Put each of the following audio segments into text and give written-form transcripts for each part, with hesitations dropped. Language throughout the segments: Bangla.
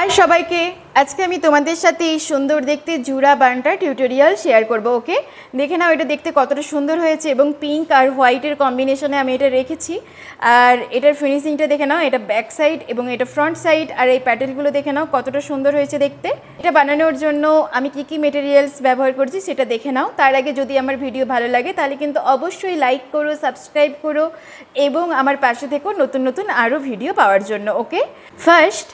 হাই সবাইকে, আজকে আমি তোমাদের সাথে এই সুন্দর দেখতে জুড়া বানটা টিউটোরিয়াল শেয়ার করব। ওকে, দেখে নাও এটা দেখতে কতটা সুন্দর হয়েছে এবং পিঙ্ক আর হোয়াইটের কম্বিনেশনে আমি এটা রেখেছি। আর এটার ফিনিশিংটা দেখে নাও, এটা ব্যাক সাইড এবং এটা ফ্রন্ট সাইড, আর এই প্যাটেলগুলো দেখে নাও কতটা সুন্দর হয়েছে দেখতে। এটা বানানোর জন্য আমি কি কি মেটেরিয়ালস ব্যবহার করছি সেটা দেখে নাও। তার আগে যদি আমার ভিডিও ভালো লাগে তাহলে কিন্তু অবশ্যই লাইক করো, সাবস্ক্রাইব করো এবং আমার পাশে থেকো নতুন নতুন আরও ভিডিও পাওয়ার জন্য। ওকে, ফার্স্ট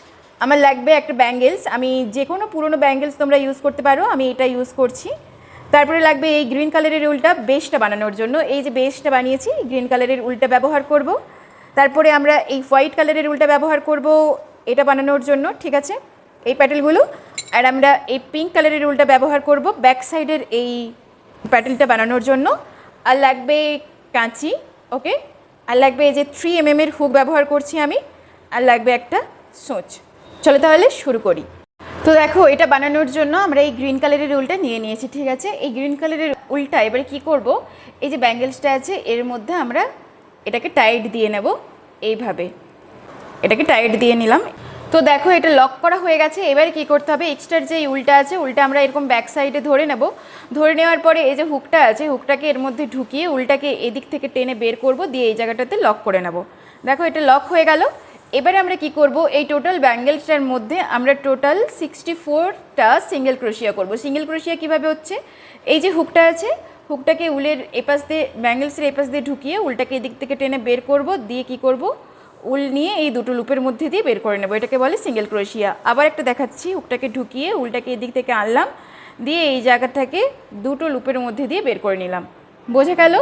আমার লাগবে একটা ব্যাঙ্গেলস। আমি যে কোনো পুরনো ব্যাঙ্গেলস তোমরা ইউজ করতে পারো, আমি এটা ইউজ করছি। তারপরে লাগবে এই গ্রিন কালারের উলটা বেসটা বানানোর জন্য। এই যে বেসটা বানিয়েছি, গ্রিন কালারের উলটা ব্যবহার করব। তারপরে আমরা এই হোয়াইট কালারের উলটা ব্যবহার করব এটা বানানোর জন্য, ঠিক আছে, এই প্যাটেলগুলো। আর আমরা এই পিঙ্ক কালারের উলটা ব্যবহার করব ব্যাক সাইডের এই প্যাটেলটা বানানোর জন্য। আর লাগবে কাঁচি, ওকে, আর লাগবে এই যে 3 mm এর হুক ব্যবহার করছি আমি, আর লাগবে একটা সোঁচ। চলো তাহলে শুরু করি। তো দেখো, এটা বানানোর জন্য আমরা এই গ্রিন কালারের উলটা নিয়ে নিয়েছি, ঠিক আছে। এই গ্রিন কালারের উলটা এবারে কি করব, এই যে ব্যাঙ্গেলসটা আছে এর মধ্যে আমরা এটাকে টাইট দিয়ে নেব। এইভাবে এটাকে টাইট দিয়ে নিলাম। তো দেখো, এটা লক করা হয়ে গেছে। এবারে কি করতে হবে, এক্সট্রার যে উলটা আছে উলটা আমরা এরকম ব্যাক সাইডে ধরে নেব। ধরে নেওয়ার পরে এই যে হুকটা আছে হুকটাকে এর মধ্যে ঢুকিয়ে উলটাকে এদিক থেকে টেনে বের করব, দিয়ে এই জায়গাটাতে লক করে নেব। দেখো, এটা লক হয়ে গেল। এবারে আমরা কি করব, এই টোটাল ব্যাঙ্গেলসটার মধ্যে আমরা টোটাল 64টা সিঙ্গেল ক্রোশিয়া করব। সিঙ্গেল ক্রোশিয়া কীভাবে হচ্ছে, এই যে হুকটা আছে হুকটাকে উলের এপাশ দিয়ে ব্যাঙ্গেলসের এপাশ দিয়ে ঢুকিয়ে উলটাকে এদিক থেকে টেনে বের করব, দিয়ে কি করব, উল নিয়ে এই দুটো লুপের মধ্যে দিয়ে বের করে নেব। এটাকে বলে সিঙ্গেল ক্রোশিয়া। আবার একটা দেখাচ্ছি, হুকটাকে ঢুকিয়ে উলটাকে এদিক থেকে আনলাম, দিয়ে এই জায়গাটাকে দুটো লুপের মধ্যে দিয়ে বের করে নিলাম। বোঝা গেল?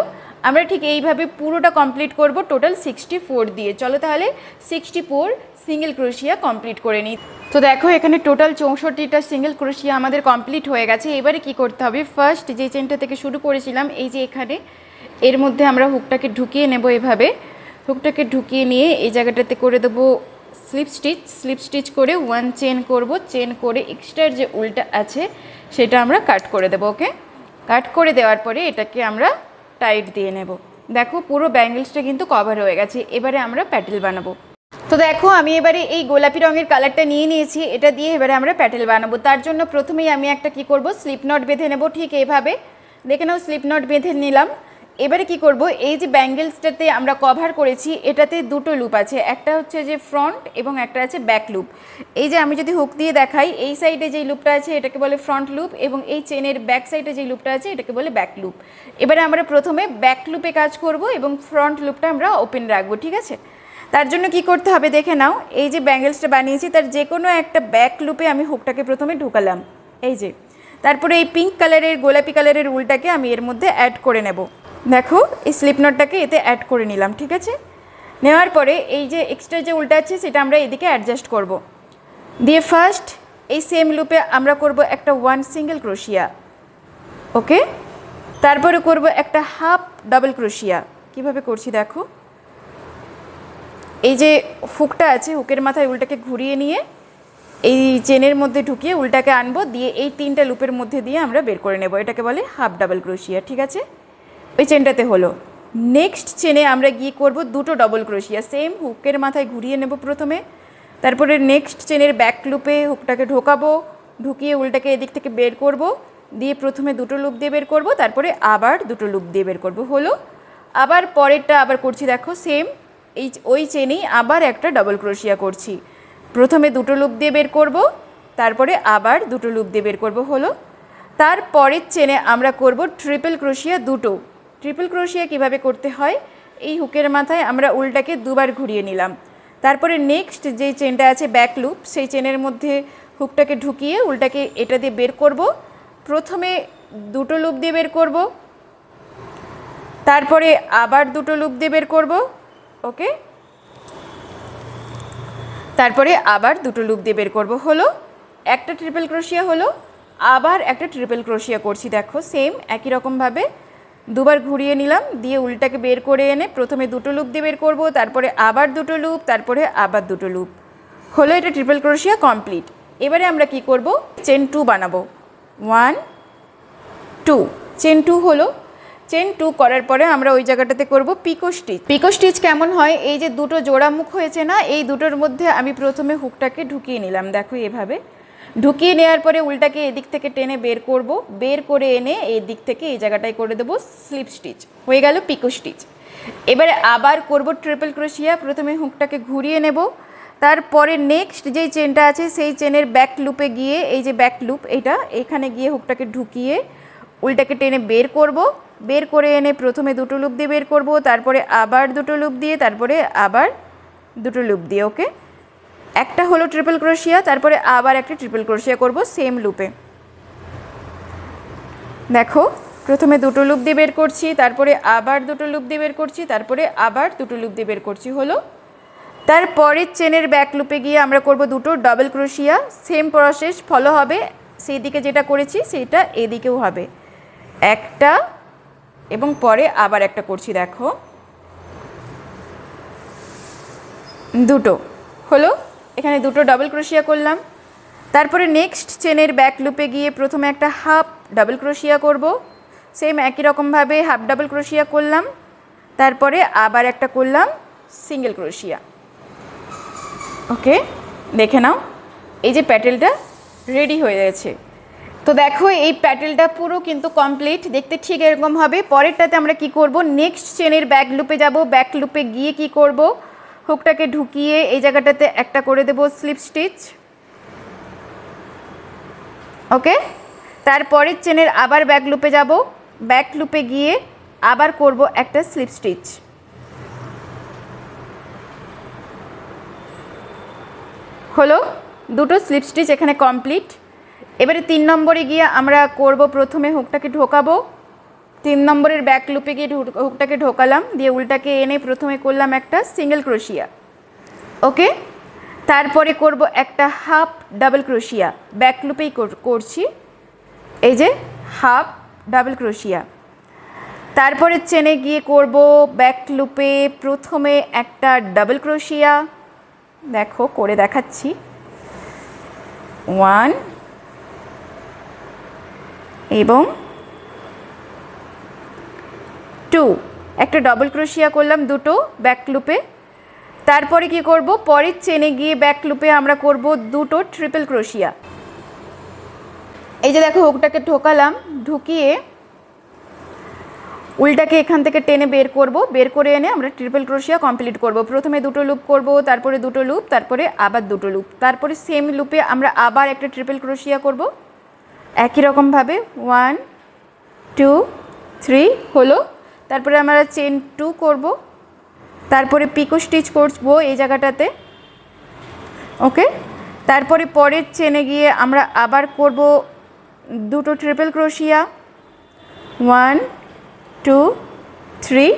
আমরা ঠিক এইভাবে পুরোটা কমপ্লিট করব টোটাল 64 দিয়ে। চলো তাহলে 64 সিঙ্গেল ক্রোশিয়া কমপ্লিট করে নিই। তো দেখো, এখানে টোটাল 64টা সিঙ্গেল ক্রোশিয়া আমাদের কমপ্লিট হয়ে গেছে। এবারে কি করতে হবে, ফার্স্ট যে চেনটা থেকে শুরু করেছিলাম এই যে এখানে, এর মধ্যে আমরা হুকটাকে ঢুকিয়ে নেব। এভাবে হুকটাকে ঢুকিয়ে নিয়ে এই জায়গাটাতে করে দেবো স্লিপ স্টিচ। স্লিপ স্টিচ করে 1 চেন করব। চেন করে এক্সট্রার যে উলটা আছে সেটা আমরা কাট করে দেবো। ওকে, কাট করে দেওয়ার পরে এটাকে আমরা টাইট দিয়ে নেব। দেখো, পুরো ব্যাঙ্গেলসটা কিন্তু কভার হয়ে গেছে। এবারে আমরা প্যাটেল বানাবো। তো দেখো, আমি এবারে এই গোলাপি রঙের কালারটা নিয়ে নিয়েছি, এটা দিয়ে এবারে আমরা প্যাটেল বানাবো। তার জন্য প্রথমেই আমি একটা কি করব, স্লিপ নট বেঁধে নেব। ঠিক এইভাবে দেখে নাও, স্লিপ নট বেঁধে নিলাম। এবারে কি করব, এই যে ব্যাঙ্গেলসটাতে আমরা কভার করেছি এটাতে দুটো লুপ আছে, একটা হচ্ছে যে ফ্রন্ট এবং একটা আছে ব্যাক লুপ। এই যে আমি যদি হুক দিয়ে দেখাই, এই সাইডে যেই লুপটা আছে এটাকে বলে ফ্রন্ট লুপ এবং এই চেনের ব্যাক সাইডে যেই লুপটা আছে এটাকে বলে ব্যাক লুপ। এবারে আমরা প্রথমে ব্যাক লুপে কাজ করব এবং ফ্রন্ট লুপটা আমরা ওপেন রাখবো, ঠিক আছে। তার জন্য কি করতে হবে দেখে নাও, এই যে ব্যাঙ্গেলসটা বানিয়েছি তার যে কোনো একটা ব্যাক লুপে আমি হুকটাকে প্রথমে ঢুকালাম, এই যে। তারপরে এই পিঙ্ক কালারের গোলাপি কালারের উলটাকে আমি এর মধ্যে অ্যাড করে নেব। দেখো, এই স্লিপ নটটাকে এতে অ্যাড করে নিলাম, ঠিক আছে। নেওয়ার পরে এই যে এক্সট্রা যে উলটা আছে সেটা আমরা এদিকে অ্যাডজাস্ট করব। দিয়ে ফার্স্ট এই সেম লুপে আমরা করব একটা 1 সিঙ্গেল ক্রোশিয়া, ওকে। তারপরে করব একটা হাফ ডাবল ক্রোশিয়া। কিভাবে করছি দেখো, এই যে হুকটা আছে হুকের মাথায় উলটাকে ঘুরিয়ে নিয়ে এই চেনের মধ্যে ঢুকিয়ে উলটাকে আনবো, দিয়ে এই 3টা লুপের মধ্যে দিয়ে আমরা বের করে নেব। এটাকে বলে হাফ ডাবল ক্রোশিয়া, ঠিক আছে। ওই চেনটাতে হলো। নেক্সট চেনে আমরা গিয়ে করব দুটো ডবল ক্রোশিয়া, সেম হুকের মাথায় ঘুরিয়ে নেব প্রথমে। তারপরে নেক্সট চেনের ব্যাক লুপে হুকটাকে ঢোকাবো, ঢুকিয়ে উলটাকে এদিক থেকে বের করব, দিয়ে প্রথমে দুটো লুপ দিয়ে বের করব, তারপরে আবার দুটো লুপ দিয়ে বের করব, হলো। আবার পরেরটা আবার করছি, দেখো সেম ওই চেনেই আবার একটা ডবল ক্রোশিয়া করছি। প্রথমে দুটো লুপ দিয়ে বের করব, তারপরে আবার দুটো লুপ দিয়ে বের করব, হলো। তারপরের চেনে আমরা করব ট্রিপল ক্রোশিয়া দুটো। ট্রিপল ক্রোশিয়া কিভাবে করতে হয়, এই হুকের মাথায় আমরা উলটাকে দুবার ঘুরিয়ে নিলাম। তারপরে নেক্সট যে চেনটা আছে ব্যাক লুপ, সেই চেনের মধ্যে হুকটাকে ঢুকিয়ে উলটাকে এটা দিয়ে বের করব। প্রথমে দুটো লুপ দিয়ে বের করব, তারপরে আবার দুটো লুপ দিয়ে বের করব, ওকে। তারপরে আবার দুটো লুপ দিয়ে বের করব, হলো। একটা ট্রিপল ক্রোশিয়া হলো। আবার একটা ট্রিপল ক্রোশিয়া করছি, দেখো সেম একই রকমভাবে দুবার ঘুরিয়ে নিলাম, দিয়ে উলটাকে বের করে এনে প্রথমে দুটো লুপ দিয়ে বের করব, তারপরে আবার দুটো লুপ, তারপরে আবার দুটো লুপ, হলো। এটা ট্রিপল ক্রোশিয়া কমপ্লিট। এবারে আমরা কি করব, চেন 2 বানাবো। 1 2 চেন 2 হলো। চেন 2 করার পরে আমরা ওই জায়গাটাতে করব পিকো স্টিচ। পিকো স্টিচ কেমন হয়, এই যে দুটো জোড়া মুখ হয়েছে না, এই দুটোর মধ্যে আমি প্রথমে হুকটাকে ঢুকিয়ে নিলাম, দেখো এভাবে ঢুকিয়ে নেওয়ার পরে উল্টাকে এদিক থেকে টেনে বের করব, বের করে এনে এই দিক থেকে এই জায়গাটায় করে দেবো স্লিপ স্টিচ, হয়ে গেল পিকো স্টিচ। এবারে আবার করব ট্রিপল ক্রোশিয়া, প্রথমে হুকটাকে ঘুরিয়ে নেব, তারপরে নেক্সট যেই চেনটা আছে সেই চেনের ব্যাক লুপে গিয়ে, এই যে ব্যাক লুপ এটা, এখানে গিয়ে হুকটাকে ঢুকিয়ে উল্টাকে টেনে বের করব, বের করে এনে প্রথমে দুটো লুপ দিয়ে বের করব, তারপরে আবার দুটো লুপ দিয়ে, তারপরে আবার দুটো লুপ দিয়ে। ওকে, একটা হলো ট্রিপল ক্রোশিয়া, তারপরে আবার একটা ট্রিপল ক্রোশিয়া করব সেম লুপে। দেখো প্রথমে দুটো লুপ দিয়ে বের করছি, তারপরে আবার দুটো লুপ দিয়ে বের করছি, তারপরে আবার দুটো লুপ দিয়ে বের করছি, হলো। তারপরের চেনের ব্যাক লুপে গিয়ে আমরা করব দুটো ডাবল ক্রোশিয়া, সেম প্রসেস ফলো হবে, সেই দিকে যেটা করেছি সেটা এদিকেও হবে, একটা এবং পরে আবার একটা করছি, দেখো দুটো হলো, এখানে দুটো ডাবল ক্রোশিয়া করলাম। তারপরে নেক্সট চেনের ব্যাক লুপে গিয়ে প্রথমে একটা হাফ ডাবল ক্রোশিয়া করব, সেম একই রকমভাবে হাফ ডাবল ক্রোশিয়া করলাম, তারপরে আবার একটা করলাম সিঙ্গেল ক্রোশিয়া। ওকে, দেখে নাও এই যে প্যাটেলটা রেডি হয়ে গেছে। তো দেখো এই প্যাটেলটা পুরো কিন্তু কমপ্লিট, দেখতে ঠিক এরকম হবে। পরেরটাতে আমরা কি করব, নেক্সট চেনের ব্যাক লুপে যাব, ব্যাক লুপে গিয়ে কি করব, হুকটাকে ঢুকিয়ে এই জায়গাটাতে একটা করে দেব স্লিপ স্টিচ। ওকে, তারপরের চেনের আবার ব্যাক লুপে যাব, ব্যাক লুপে গিয়ে আবার করব একটা স্লিপ স্টিচ। হলো, দুটো স্লিপ স্টিচ এখানে কমপ্লিট। এবারে 3 নম্বরে গিয়ে আমরা করব, প্রথমে হুকটাকে ঢোকাবো, 3 নম্বরের ব্যাক লুপে গিয়ে হুকটাকে ঢোকালাম, দিয়ে উল্টাকে এনে প্রথমে করলাম একটা সিঙ্গেল ক্রোশিয়া। ওকে, তারপরে করব একটা হাফ ডাবল ক্রোশিয়া, ব্যাক লুপেই করছি, এই যে হাফ ডাবল ক্রোশিয়া। তারপরে চেনে গিয়ে করব ব্যাক লুপে প্রথমে একটা ডাবল ক্রোশিয়া, দেখো করে দেখাচ্ছি, 1 এবং 2, একটা ডাবল ক্রোশিয়া করলাম দুটো ব্যাক লুপে। তারপরে কি করব, পরের চেনে গিয়ে ব্যাক লুপে আমরা করব দুটো ট্রিপল ক্রোশিয়া। এই যে দেখো হুকটাকে ঢোকালাম, ঢুকিয়ে উল্টাকে এখান থেকে টেনে বের করব, বের করে এনে আমরা ট্রিপল ক্রোশিয়া কমপ্লিট করব। প্রথমে দুটো লুপ করব, তারপরে দুটো লুপ, তারপরে আবার দুটো লুপ, তারপরে সেম লুপে আমরা আবার একটা ট্রিপল ক্রোশিয়া করব একই রকমভাবে, 1 2 3 হলো। তারপরে আমরা চেন 2 করব, তারপরে পিকো স্টিচ করব এই জায়গাটাতে। ওকে, তারপরে পরের চেনে গিয়ে আমরা আবার করব দুটো ট্রিপল ক্রোশিয়া, 1 2 3।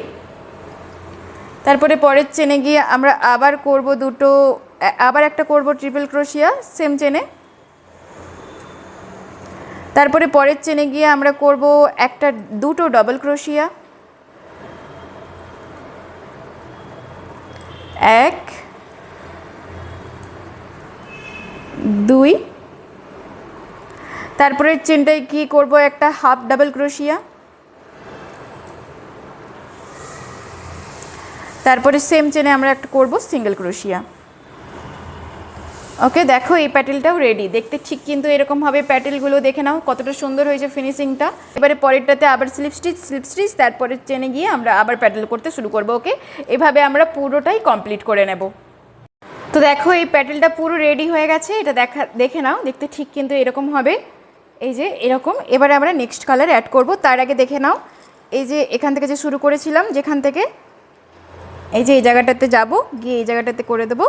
তারপরে পরের চেনে গিয়ে আমরা আবার করব দুটো, আবার একটা করব ট্রিপল ক্রোশিয়া সেম চেনে। তারপরে পরের চেনে গিয়ে আমরা করব দুটো ডাবল ক্রোশিয়া, 1 2। তারপরে চেনটায় কি করব, একটা হাফ ডাবল ক্রোশিয়া, তারপরে সেম চেনে আমরা একটা করব সিঙ্গেল ক্রোশিয়া। ওকে, দেখো এই প্যাটেলটাও রেডি, দেখতে ঠিক কিন্তু এরকম হবে প্যাটেলগুলো, দেখে নাও কতটা সুন্দর হয়েছে ফিনিশিংটা। এবারে পরেরটাতে আবার স্লিপ স্টিচ, তারপরে চেনে গিয়ে আমরা আবার প্যাটেল করতে শুরু করব। ওকে, এভাবে আমরা পুরোটাই কমপ্লিট করে নেব। তো দেখো এই প্যাটেলটা পুরো রেডি হয়ে গেছে, এটা দেখে নাও, দেখতে ঠিক কিন্তু এরকম হবে, এই যে এরকম। এবারে আমরা নেক্সট কালার অ্যাড করব, তার আগে দেখে নাও এই যে এখান থেকে যে শুরু করেছিলাম, যেখান থেকে এই যে এই জায়গাটাতে যাব, গিয়ে এই জায়গাটাতে করে দেবো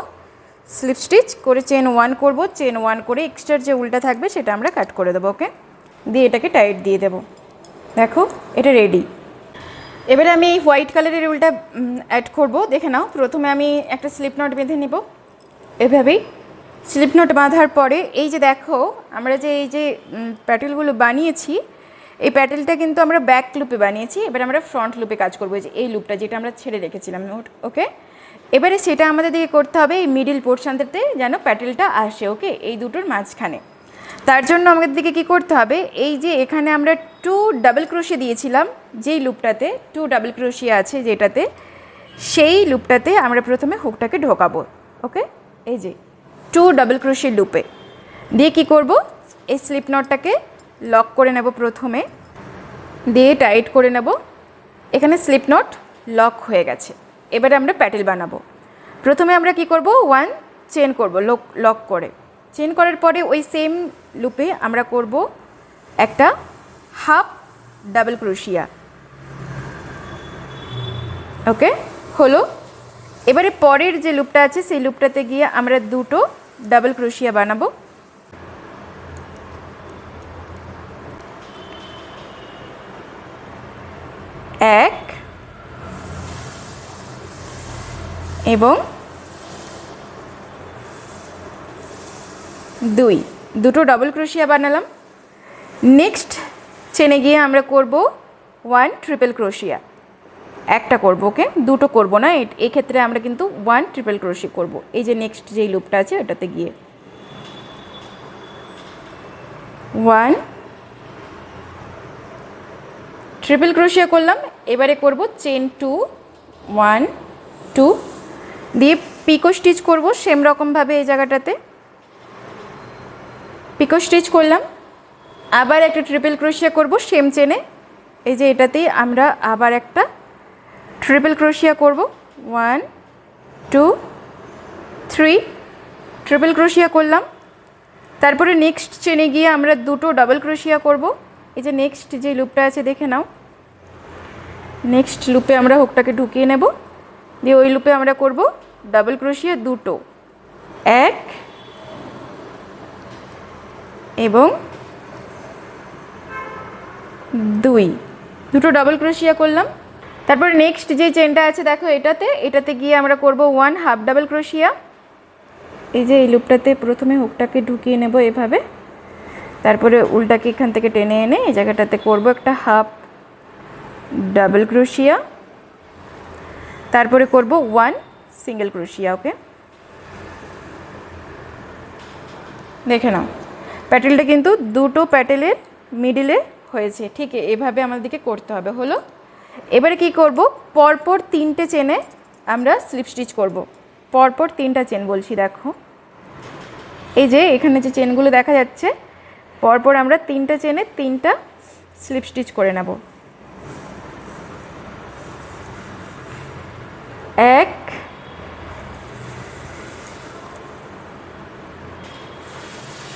স্লিপ স্টিচ করে চেন 1 করব, চেন 1 করে এক্সট্রার যে উল্টা থাকবে সেটা আমরা কাট করে দেবো। ওকে, দিয়ে এটাকে টাইট দিয়ে দেবো। দেখো এটা রেডি। এবারে আমি এই হোয়াইট কালারের উল্টা অ্যাড করব, দেখে নাও। প্রথমে আমি একটা স্লিপ নট বেঁধে নিব, এভাবেই স্লিপ নট বাঁধার পরে এই যে দেখো আমরা যে এই যে প্যাটেলগুলো বানিয়েছি, এই প্যাটেলটা কিন্তু আমরা ব্যাক লুপে বানিয়েছি, এবার আমরা ফ্রন্ট লুপে কাজ করবো, যে এই লুপটা যেটা আমরা ছেড়ে রেখেছিলাম। ওকে, এবারে সেটা আমাদের দিকে করতে হবে এই মিডিল পোর্শনটাতে যেন প্যাটেলটা আসে। ওকে, এই দুটোর মাঝখানে। তার জন্য আমাদের দিকে কি করতে হবে, এই যে এখানে আমরা 2 টু ডাবল ক্রোশে দিয়েছিলাম যেই লুপটাতে, টু ডাবল ক্রোশিয়া আছে যেটাতে, সেই লুপটাতে আমরা প্রথমে হুকটাকে ঢোকাবো। ওকে, এই যে টু ডাবল ক্রোশে লুপে দিয়ে কি করব, এই স্লিপ নটটাকে লক করে নেব প্রথমে, দিয়ে টাইট করে নেব। এখানে স্লিপ নট লক হয়ে গেছে। এবারে আমরা প্যাটেল বানাবো। প্রথমে আমরা কি করব, ওয়ান চেন করব লক করে। চেন করার পরে ওই সেম লুপে আমরা করব একটা হাফ ডাবল ক্রোশিয়া। ওকে, হলো। এবারে পরের যে লুপটা আছে সেই লুপটাতে গিয়ে আমরা দুটো ডাবল ক্রোশিয়া বানাবো। এক এবং দুই, দুটো ডাবল ক্রোশিয়া বানালাম। নেক্সট চেনে গিয়ে আমরা করব ওয়ান ট্রিপল ক্রোশিয়া, একটা করব। ওকে, দুটো করব না, এই ক্ষেত্রে আমরা কিন্তু ওয়ান ট্রিপল ক্রোশিয়া করব। এই যে নেক্সট যেই লুপটা আছে ওটাতে গিয়ে ওয়ান ট্রিপল ক্রোশিয়া করলাম। এবারে করব চেন টু, ওয়ান টু দিয়ে পিকো স্টিচ করব সেম রকমভাবে। এই জায়গাটাতে পিকো স্টিচ করলাম, আবার একটা ট্রিপল ক্রোশিয়া করব সেম চেনে। এই যে এটাতেই আমরা আবার একটা ট্রিপল ক্রোশিয়া করব, ওয়ান টু থ্রি ট্রিপল ক্রোশিয়া করলাম। তারপরে নেক্সট চেনে গিয়ে আমরা দুটো ডাবল ক্রোশিয়া করব। এই যে নেক্সট যে লুপটা আছে দেখে নাও, নেক্সট লুপে আমরা হুকটাকে ঢুকিয়ে নেব, দিয়ে ওই লুপে আমরা করব ডাবল ক্রোশিয়া দুটো, এক এবং দুই, দুটো ডাবল ক্রোশিয়া করলাম। তারপর নেক্সট যে চেনটা আছে দেখো এটাতে গিয়ে আমরা করব ওয়ান হাফ ডাবল ক্রোশিয়া। এই যে এই লুপটাতে প্রথমে হুকটাকে ঢুকিয়ে নেব এভাবে, তারপরে উল্টাকে এখান থেকে টেনে এনে এই জায়গাটাতে করব একটা হাফ ডাবল ক্রোশিয়া, তারপরে করব ওয়ান সিঙ্গেল ক্রোশিয়া। ওকে, দেখে নাও প্যাটেলটা কিন্তু দুটো প্যাটেলের মিডিলে হয়েছে। ঠিক এভাবে আমাদেরকে করতে হবে। হলো, এবারে কি করব, পরপর তিনটে চেনে আমরা স্লিপ স্টিচ করব। পরপর তিনটা চেন বলছি, দেখো এই যে এখানে যে চেনগুলো দেখা যাচ্ছে, পরপর আমরা তিনটা চেনে তিনটা স্লিপ স্টিচ করে নেব। এক,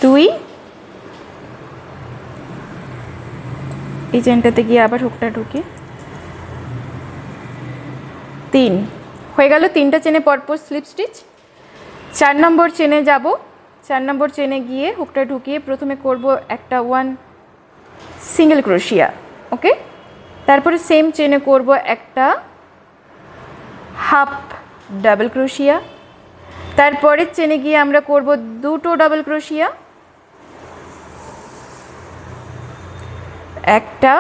দুই, এই চেনটাতে গিয়ে আবার হুকটা ঢুকি, তিন, হয়ে গেল তিনটা চেনে পরপর স্লিপ স্টিচ। 4 নম্বর চেনে যাব। 4 নম্বর চেনে গিয়ে হুকটা ঢুকিয়ে প্রথমে করব একটা ওয়ান সিঙ্গেল ক্রোশিয়া। ওকে, তারপরে সেম চেনে করব একটা হাফ ডাবল ক্রোশিয়া। তারপরের চেনে গিয়ে আমরা করব দুটো ডাবল ক্রোশিয়া, একটা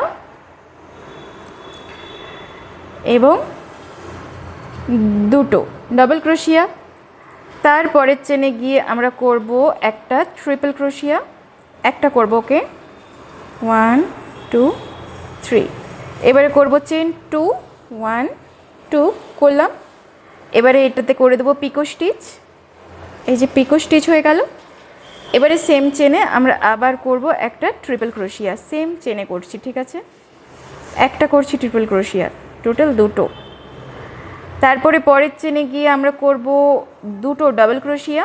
এবং দুটো ডাবল ক্রোশিয়া। তারপরের চেনে গিয়ে আমরা করব একটা ট্রিপল ক্রোশিয়া, একটা করব। ওকে, ওয়ান টু থ্রি। এবারে করব চেন টু, ওয়ান টু করলাম। এবারে এটাতে করে দেবো পিকো স্টিচ। এই যে পিকো স্টিচ হয়ে গেল। এবারে সেম চেনে আমরা আবার করব একটা ট্রিপল ক্রোশিয়া, সেম চেনে করছি। ঠিক আছে, একটা করছি ট্রিপল ক্রোশিয়া, টোটাল দুটো। তারপরে পরের চেনে গিয়ে আমরা করব দুটো ডাবল ক্রোশিয়া।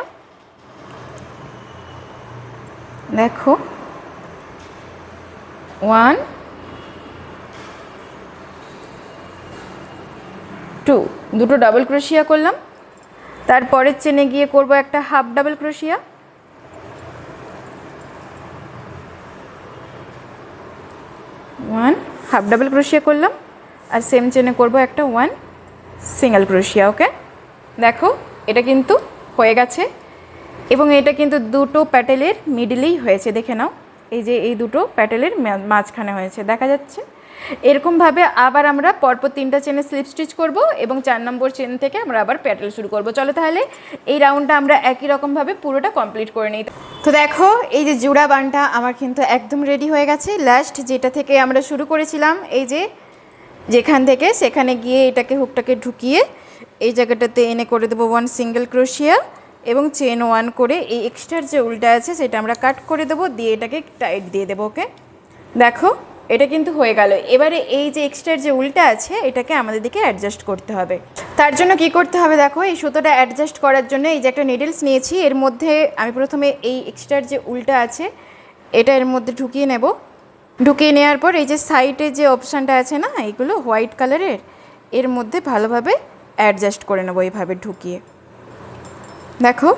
দেখো ওয়ান টু, দুটো ডাবল ক্রোশিয়া করলাম। তারপরের চেনে গিয়ে করব একটা half double crochet, one half double crochet করলাম। আর সেম চেনে করব একটা ওয়ান সিঙ্গেল ক্রোশিয়া। ওকে, দেখো এটা কিন্তু হয়ে গেছে এবং এটা কিন্তু দুটো প্যাটেলের মিডলেই হয়েছে। দেখে নাও, এই যে এই দুটো প্যাটেলের মাঝখানে হয়েছে, দেখা যাচ্ছে। এরকমভাবে আবার আমরা পরপর 3টা চেনে স্লিপ স্টিচ করব এবং 4 নম্বর চেন থেকে আমরা আবার প্যাটেল শুরু করব। চলো তাহলে এই রাউন্ডটা আমরা একই রকমভাবে পুরোটা কমপ্লিট করে নিই। তো দেখো এই যে জুড়া বানটা আমার কিন্তু একদম রেডি হয়ে গেছে। লাস্ট যেটা থেকে আমরা শুরু করেছিলাম, এই যে যেখান থেকে সেখানে গিয়ে এটাকে হুকটাকে ঢুকিয়ে এই জায়গাটাতে এনে করে দেবো 1 সিঙ্গেল ক্রোশিয়া এবং চেন 1 করে এই এক্সট্রার যে উল্টা আছে সেটা আমরা কাট করে দেবো, দিয়ে এটাকে টাইট দিয়ে দেবো। ওকে, দেখো এটা কিন্তু হয়ে গেল। এবারে এই যে এক্সট্রার যে উল্টা আছে এটাকে আমাদের দিকে অ্যাডজাস্ট করতে হবে। তার জন্য কি করতে হবে, দেখো এই সুতোটা অ্যাডজাস্ট করার জন্য এই যে একটা নিডলস নিয়েছি, এর মধ্যে আমি প্রথমে এই এক্সট্রার যে উল্টা আছে এটা এর মধ্যে ঢুকিয়ে নেব। ঢুকিয়ে নেওয়ার পর এই যে সাইডে যে অপশানটা আছে না, এইগুলো হোয়াইট কালারের, এর মধ্যে ভালোভাবে অ্যাডজাস্ট করে নেবো এইভাবে ঢুকিয়ে। দেখো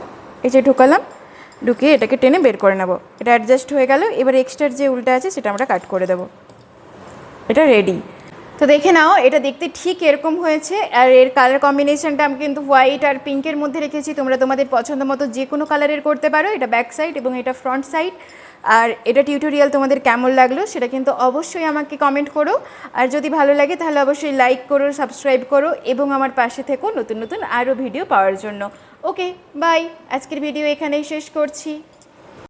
এই যে ঢুকালাম, ঢুকিয়ে এটাকে টেনে বের করে নেব। এটা অ্যাডজাস্ট হয়ে গেল। এবার এক্সট্রার যে উল্টা আছে সেটা আমরা কাট করে দেবো। এটা রেডি। তো দেখে নাও এটা দেখতে ঠিক এরকম হয়েছে। আর এর কালার কম্বিনেশনটা আমি কিন্তু হোয়াইট আর পিঙ্কের মধ্যে রেখেছি, তোমরা তোমাদের পছন্দ মতো যে কোনো কালারের করতে পারো। এটা ব্যাক সাইড এবং এটা ফ্রন্ট সাইড। আর এটা টিউটোরিয়াল তোমাদের কেমন লাগলো সেটা কিন্তু অবশ্যই আমাকে কমেন্ট করো। আর যদি ভালো লাগে তাহলে অবশ্যই লাইক করো, সাবস্ক্রাইব করো এবং আমার পাশে থেকো নতুন নতুন আরও ভিডিও পাওয়ার জন্য। ওকে বাই, আজকের ভিডিও এখানেই শেষ করছি।